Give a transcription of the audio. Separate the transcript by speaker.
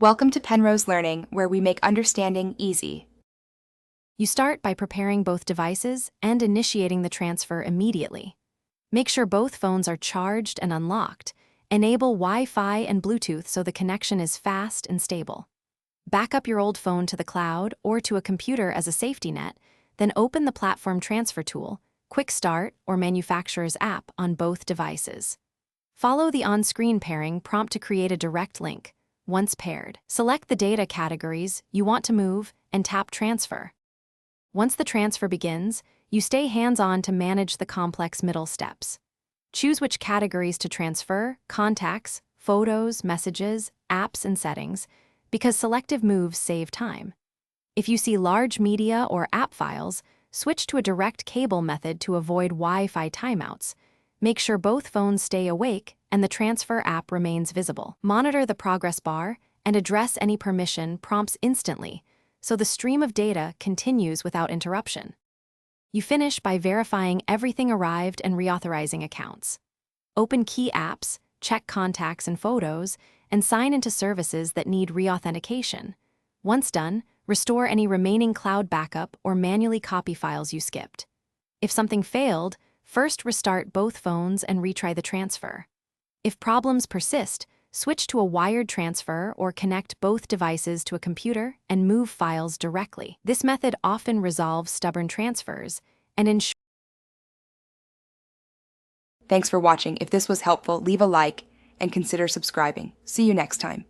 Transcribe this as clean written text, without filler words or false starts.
Speaker 1: Welcome to Penrose Learning, where we make understanding easy.
Speaker 2: You start by preparing both devices and initiating the transfer immediately. Make sure both phones are charged and unlocked. Enable Wi-Fi and Bluetooth so the connection is fast and stable. Back up your old phone to the cloud or to a computer as a safety net, then open the platform transfer tool, Quick Start, or manufacturer's app on both devices. Follow the on-screen pairing prompt to create a direct link. Once paired, select the data categories you want to move and tap Transfer. Once the transfer begins, you stay hands-on to manage the complex middle steps. Choose which categories to transfer: contacts, photos, messages, apps, and settings, because selective moves save time. If you see large media or app files, switch to a direct cable method to avoid Wi-Fi timeouts. Make sure both phones stay awake and the transfer app remains visible. Monitor the progress bar and address any permission prompts instantly, so the stream of data continues without interruption. You finish by verifying everything arrived and reauthorizing accounts. Open key apps, check contacts and photos, and sign into services that need reauthentication. Once done, restore any remaining cloud backup or manually copy files you skipped. If something failed, first restart both phones and retry the transfer. If problems persist, switch to a wired transfer or connect both devices to a computer and move files directly. This method often resolves stubborn transfers and ensures.
Speaker 1: Thanks for watching. If this was helpful, leave a like and consider subscribing. See you next time.